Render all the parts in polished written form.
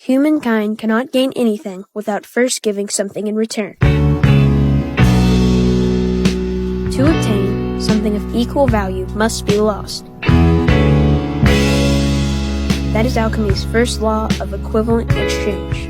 Humankind cannot gain anything without first giving something in return. To obtain, something of equal value must be lost. That is alchemy's first law of equivalent exchange.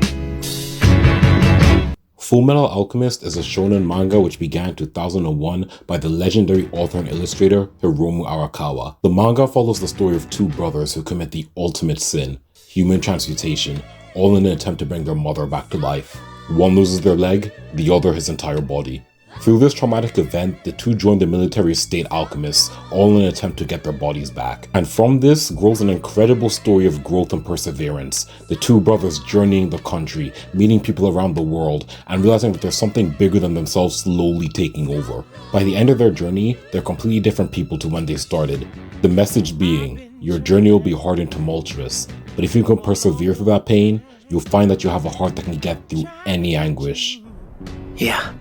Fullmetal Alchemist is a shonen manga which began in 2001 by the legendary author and illustrator Hiromu Arakawa. The manga follows the story of two brothers who commit the ultimate sin, human transmutation, all in an attempt to bring their mother back to life. One loses their leg, the other his entire body. Through this traumatic event, the two join the military state alchemists, all in an attempt to get their bodies back. And from this grows an incredible story of growth and perseverance. The two brothers journeying the country, meeting people around the world, and realizing that there's something bigger than themselves slowly taking over. By the end of their journey, they're completely different people to when they started. The message being, your journey will be hard and tumultuous, but if you can persevere through that pain, you'll find that you have a heart that can get through any anguish. Yeah.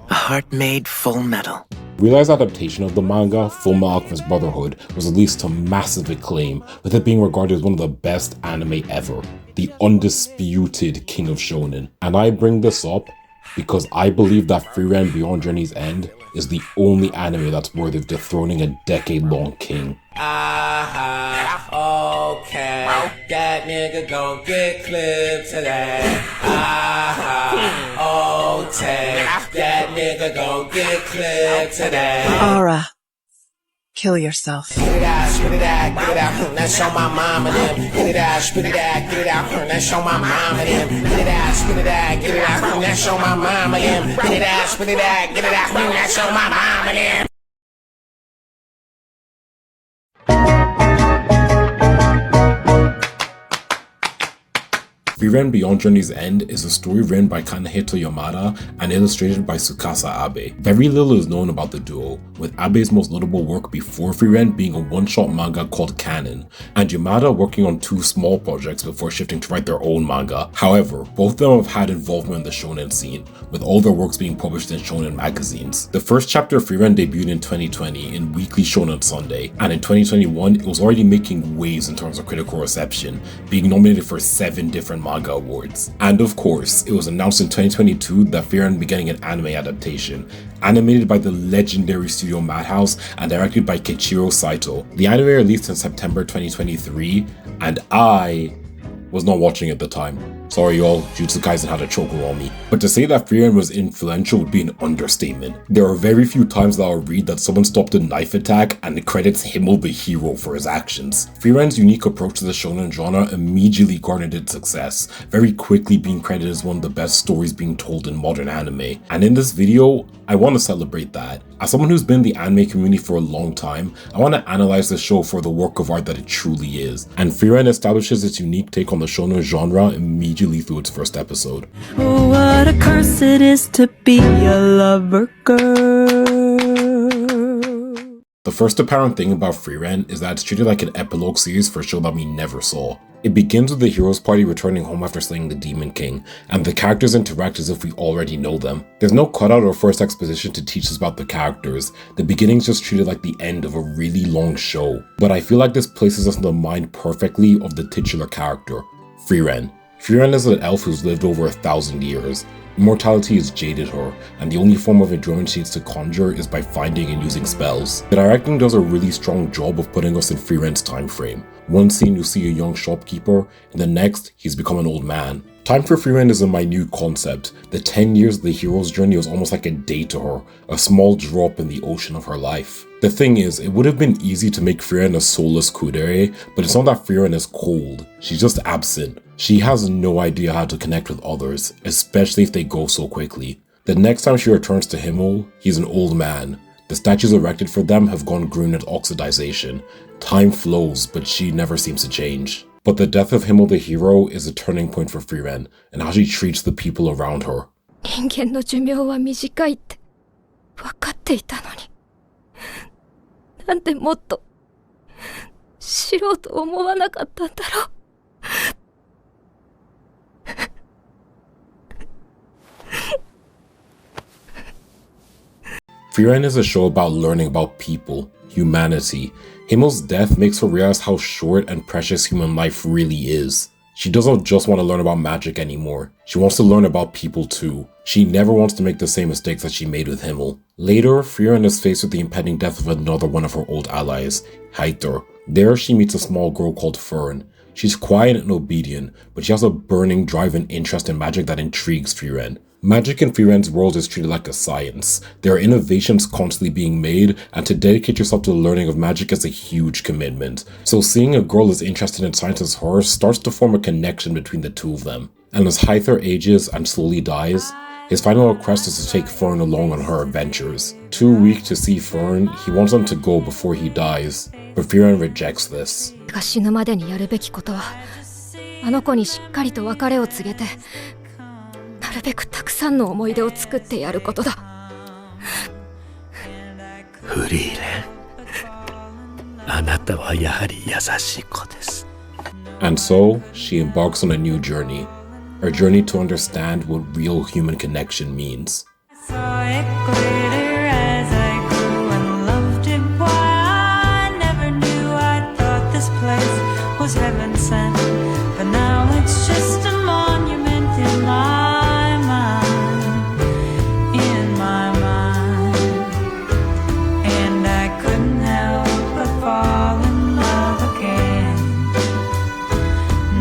A heart made full metal. Realized adaptation of the manga, Fullmetal Alchemist Brotherhood, was released to massive acclaim, with it being regarded as one of the best anime ever, the undisputed King of Shonen. And I bring this up because I believe that Frieren Beyond Journey's End is the only anime that's worthy of dethroning a decade-long king. Okay, that nigga gon' get clipped today. Okay, that nigga gon' get clipped today. Aura, kill yourself. Get it out, spit it out, get it out. That's on my mama them. Get it out, spit it out, get it out. That's on my mama them. Get it out, spit it out, get it out. That's on my mama them. Get it out, spit it out, get it out. That's on my mama them. Frieren Beyond Journey's End is a story written by Kanehito Yamada and illustrated by Tsukasa Abe. Very little is known about the duo, with Abe's most notable work before Frieren being a one-shot manga called Canon, and Yamada working on two small projects before shifting to write their own manga. However, both of them have had involvement in the shonen scene, with all their works being published in shonen magazines. The first chapter of Frieren debuted in 2020 in Weekly Shonen Sunday, and in 2021 it was already making waves in terms of critical reception, being nominated for 7 different manga awards. And of course, it was announced in 2022 that Frieren would be getting an anime adaptation, animated by the legendary studio Madhouse and directed by Keiichiro Saito. The anime released in September 2023, and I was not watching at the time. Sorry y'all, Jujutsu Kaisen had a choker on me. But to say that Frieren was influential would be an understatement. There are very few times that I'll read that someone stopped a knife attack and it credits Himmel the hero for his actions. Frieren's unique approach to the shonen genre immediately garnered its success, very quickly being credited as one of the best stories being told in modern anime. And in this video, I want to celebrate that. As someone who's been in the anime community for a long time, I want to analyze the show for the work of art that it truly is. And Frieren establishes its unique take on the shonen genre immediately through its first episode. Oh, what a curse it is to be a lover girl. The first apparent thing about Frieren is that it's treated like an epilogue series for a show that we never saw. It begins with the hero's party returning home after slaying the Demon King, and the characters interact as if we already know them. There's no cutout or forced exposition to teach us about the characters. The beginning's just treated like the end of a really long show. But I feel like this places us in the mind perfectly of the titular character, Frieren. Frieren is an elf who's lived over 1,000 years. Immortality has jaded her, and the only form of enjoyment she needs to conjure is by finding and using spells. The directing does a really strong job of putting us in Frieren's time frame. One scene you see a young shopkeeper, and the next he's become an old man. Time for Frieren is a minute concept. The 10 years of the hero's journey was almost like a day to her, a small drop in the ocean of her life. The thing is, it would have been easy to make Frieren a soulless kudere, but it's not that Frieren is cold, she's just absent. She has no idea how to connect with others, especially if they go so quickly. The next time she returns to Himmel, he's an old man. The statues erected for them have gone green with oxidization. Time flows, but she never seems to change. But the death of Himmel the hero is a turning point for Frieren, and how she treats the people around her. 人間の寿命は短いって分かっていたのに。なんでもっと知ろうと思わなかったんだろう。Frieren is a show about learning about people, humanity. Himmel's death makes her realize how short and precious human life really is. She doesn't just want to learn about magic anymore. She wants to learn about people too. She never wants to make the same mistakes that she made with Himmel. Later, Frieren is faced with the impending death of another one of her old allies, Hyther. There, she meets a small girl called Frieren. She's quiet and obedient, but she has a burning drive and interest in magic that intrigues Frieren. Magic in Frieren's world is treated like a science. There are innovations constantly being made, and to dedicate yourself to the learning of magic is a huge commitment. So seeing a girl as interested in science as her starts to form a connection between the two of them. And as Hyther ages and slowly dies, his final request is to take Frieren along on her adventures. Too weak to see Frieren, he wants them to go before he dies, but Frieren rejects this. が死ぬまでにやるべきことは、あの子にしっかりと別れを告げて、なるべくたくさんの思い出を作ってやることだ。フリーレン、あなたはやはり優しい子です。And so, she embarks on a new journey. A journey to understand what real human connection means. Saw it glitter as I grew and loved it. Why I never knew. I thought this place was heaven sent, but now it's just a monument in my mind, in my mind. And I couldn't help but fall in love again.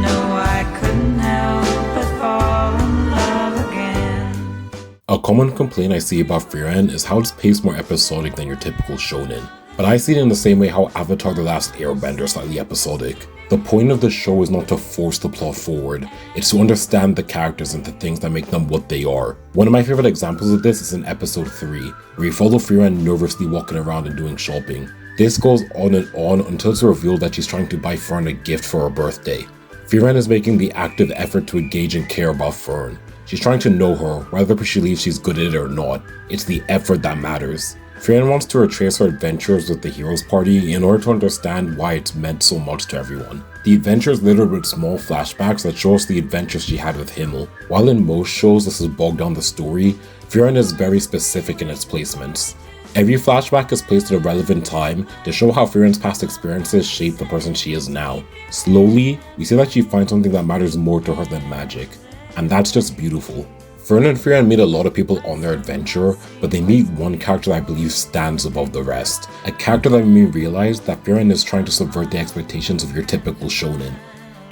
No, I couldn't help but fall in love again. A common complaint I see about Frieren is how it's paced more episodic than your typical shonen. But I see it in the same way how Avatar The Last Airbender is slightly episodic. The point of the show is not to force the plot forward, it's to understand the characters and the things that make them what they are. One of my favorite examples of this is in episode 3, where you follow Frieren nervously walking around and doing shopping. This goes on and on until it's revealed that she's trying to buy Frieren a gift for her birthday. Frieren is making the active effort to engage and care about Frieren. She's trying to know her, whether she believes she's good at it or not. It's the effort that matters. Frieren wants to retrace her adventures with the Heroes Party in order to understand why it's meant so much to everyone. The adventure is littered with small flashbacks that show us the adventures she had with Himmel. While in most shows this has bogged down the story, Frieren is very specific in its placements. Every flashback is placed at a relevant time to show how Frieren's past experiences shape the person she is now. Slowly, we see that she finds something that matters more to her than magic. And that's just beautiful. Fern and Frieren meet a lot of people on their adventure, but they meet one character that I believe stands above the rest. A character that made me realize that Frieren is trying to subvert the expectations of your typical shonen.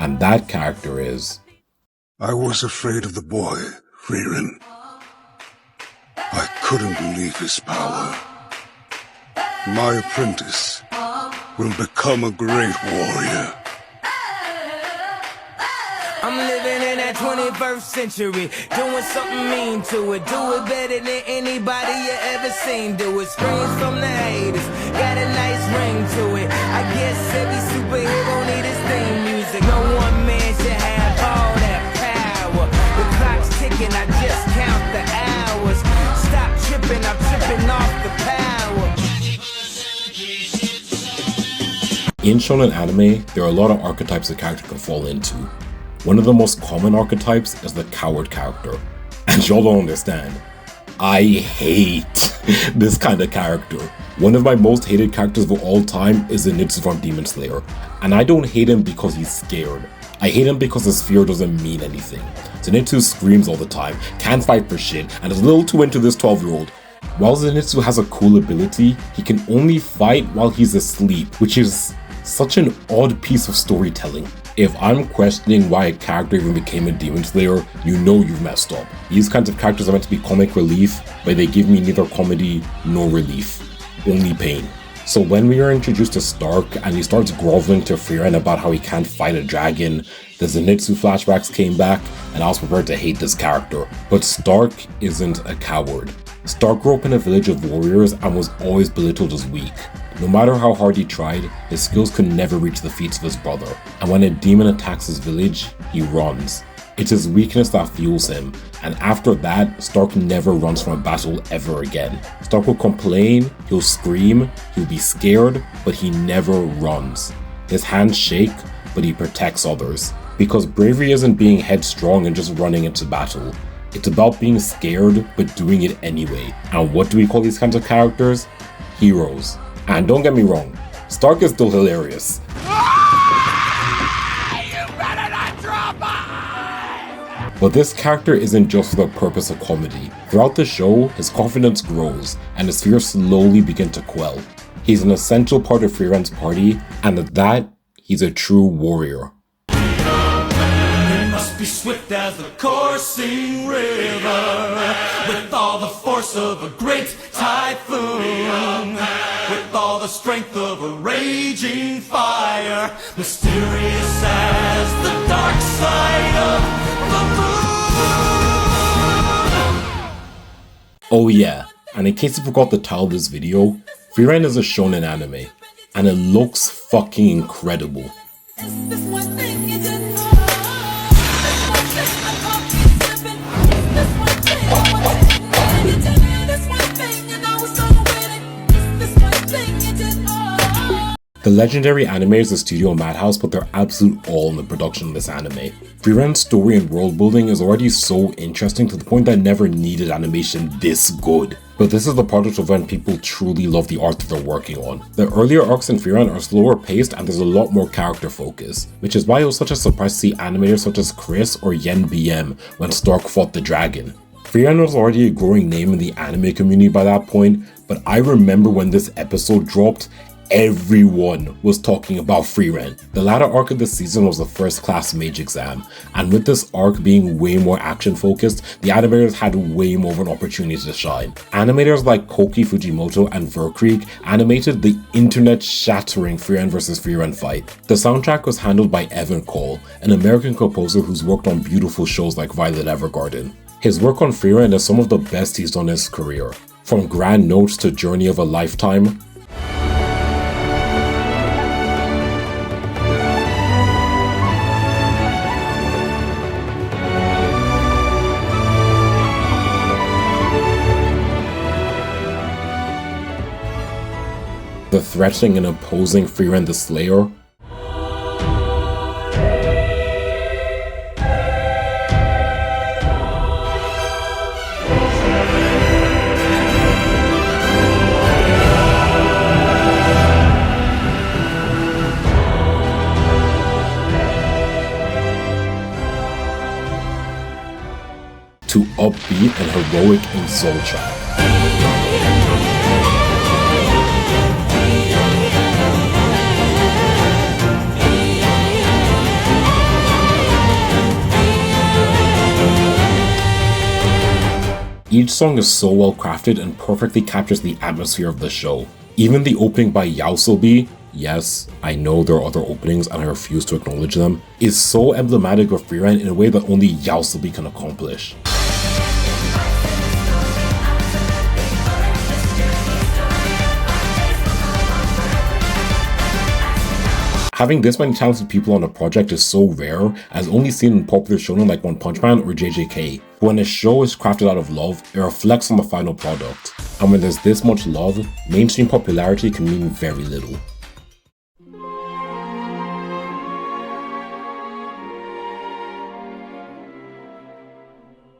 And that character is... I was afraid of the boy, Frieren. I couldn't believe his power. My apprentice will become a great warrior. I'm living in that 21st century, doing something mean to it. Do it better than anybody you ever seen. Do it. Screams from the haters, got a nice ring to it. I guess every superhero need his theme music. No one man should have all that power. The clock's ticking, I just count the hours. Stop tripping, I'm tripping off the power. In shonen anime, there are a lot of archetypes a character can fall into. One of the most common archetypes is the coward character. And y'all don't understand. I hate this kind of character. One of my most hated characters of all time is Zenitsu from Demon Slayer. And I don't hate him because he's scared. I hate him because his fear doesn't mean anything. Zenitsu screams all the time, can't fight for shit, and is a little too into this 12-year-old. While Zenitsu has a cool ability, he can only fight while he's asleep, which is such an odd piece of storytelling. If I'm questioning why a character even became a Demon Slayer, you know you've messed up. These kinds of characters are meant to be comic relief, but they give me neither comedy nor relief. Only pain. So when we are introduced to Stark and he starts groveling to Frieren about how he can't fight a dragon, the Zenitsu flashbacks came back and I was prepared to hate this character. But Stark isn't a coward. Stark grew up in a village of warriors and was always belittled as weak. No matter how hard he tried, his skills could never reach the feats of his brother, and when a demon attacks his village, he runs. It's his weakness that fuels him, and after that, Stark never runs from a battle ever again. Stark will complain, he'll scream, he'll be scared, but he never runs. His hands shake, but he protects others. Because bravery isn't being headstrong and just running into battle. It's about being scared, but doing it anyway. And what do we call these kinds of characters? Heroes. And don't get me wrong, Stark is still hilarious. You better not drop But this character isn't just for the purpose of comedy. Throughout the show, his confidence grows, and his fears slowly begin to quell. He's an essential part of Frieren's party, and at that, he's a true warrior. Be swift as the coursing river, with all the force of a great typhoon, with all the strength of a raging fire, mysterious as the dark side of the moon. Oh yeah, and in case you forgot the title of this video, Frieren is a shonen anime, and it looks fucking incredible. The legendary animators of Studio Madhouse put their absolute all in the production of this anime. Frieren's story and world building is already so interesting to the point that I never needed animation this good. But this is the product of when people truly love the art that they're working on. The earlier arcs in Frieren are slower paced and there's a lot more character focus, which is why it was such a surprise to see animators such as Chris or Yen BM when Stark fought the dragon. Frieren was already a growing name in the anime community by that point, but I remember when this episode dropped, everyone was talking about Frieren. The latter arc of the season was the first class mage exam, and with this arc being way more action focused, the animators had way more of an opportunity to shine. Animators like Koki Fujimoto and Verkreek animated the internet shattering Frieren vs. Frieren fight. The soundtrack was handled by Evan Cole, an American composer who's worked on beautiful shows like Violet Evergarden. His work on Frieren is some of the best he's done in his career. From Grand Notes to Journey of a Lifetime, the threatening and imposing Frieren the Slayer, to upbeat and heroic in Soul Trap. Each song is so well crafted and perfectly captures the atmosphere of the show. Even the opening by Yausobi, yes, I know there are other openings and I refuse to acknowledge them, is so emblematic of Frieren in a way that only Yausobi can accomplish. Having this many talented people on a project is so rare, as only seen in popular shonen like One Punch Man or JJK. When a show is crafted out of love, it reflects on the final product. And when there's this much love, mainstream popularity can mean very little.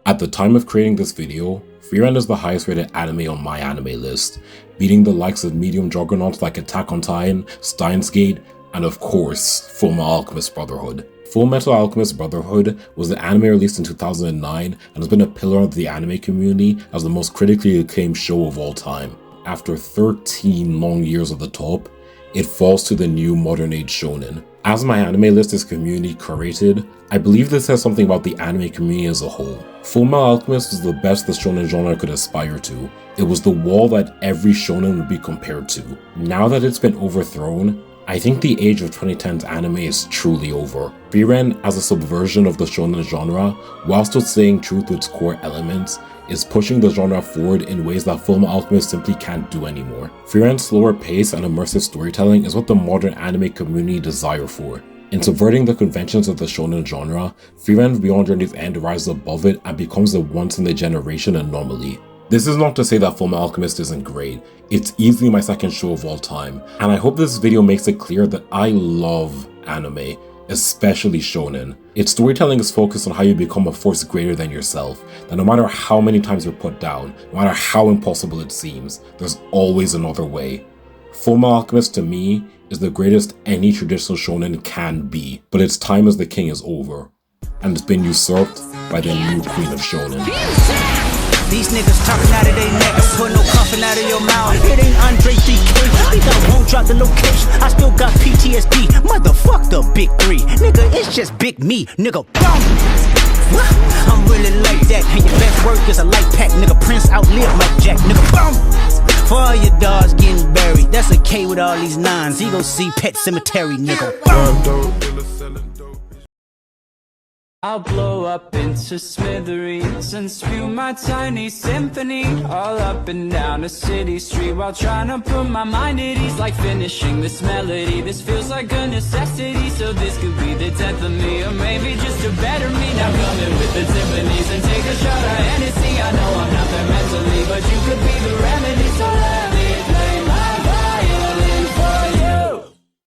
At the time of creating this video, Frieren is the highest rated anime on my anime list, beating the likes of medium juggernauts like Attack on Titan, Steins Gate, and of course, Fullmetal Alchemist Brotherhood. Fullmetal Alchemist Brotherhood was the anime released in 2009 and has been a pillar of the anime community as the most critically acclaimed show of all time. After 13 long years of the top, it falls to the new modern age shonen. As my anime list is community curated, I believe this says something about the anime community as a whole. Fullmetal Alchemist was the best the shonen genre could aspire to. It was the wall that every shonen would be compared to. Now that it's been overthrown, I think the age of 2010's anime is truly over. Frieren, as a subversion of the shonen genre, while still staying true to its core elements, is pushing the genre forward in ways that Fullmetal Alchemist simply can't do anymore. Frieren's slower pace and immersive storytelling is what the modern anime community desire for. In subverting the conventions of the shonen genre, Frieren Beyond Journey's End rises above it and becomes a once-in-a-generation anomaly. This is not to say that Fullmetal Alchemist isn't great, it's easily my second show of all time, and I hope this video makes it clear that I love anime, especially shonen. Its storytelling is focused on how you become a force greater than yourself, that no matter how many times you're put down, no matter how impossible it seems, there's always another way. Fullmetal Alchemist to me is the greatest any traditional shonen can be, but its time as the king is over, and it's been usurped by the new Queen of Shonen. These niggas talking out of their neck, don't put no coughing out of your mouth. It ain't Andre 3K, think I won't drop the location. I still got PTSD, motherfuck the big three. Nigga, it's just big me, nigga, boom. I'm really like that, and your best work is a light pack, nigga. Prince outlived Mike Jack, nigga, boom. For all your dogs getting buried, that's a K with all these nines. He gon' see Pet Cemetery, nigga, boom. I'll blow up into smithereens and spew my tiny symphony all up and down a city street while trying to put my mind at ease, like finishing this melody. This feels like a necessity, so this could be the 10th of me, or maybe just a better me. Now coming with the timpanis and take a shot of Hennessy. I know I'm not there mentally, but you could be the remedy, so let